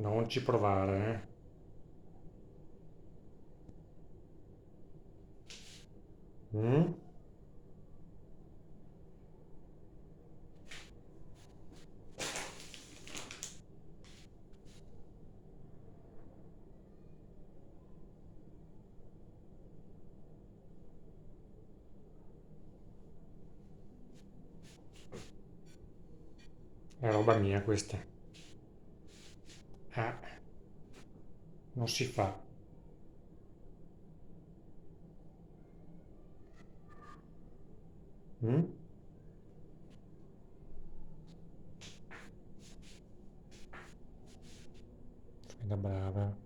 Non ci provare, eh? Mm? È roba mia questa. Ah, non si fa. Mm? Fai da brava.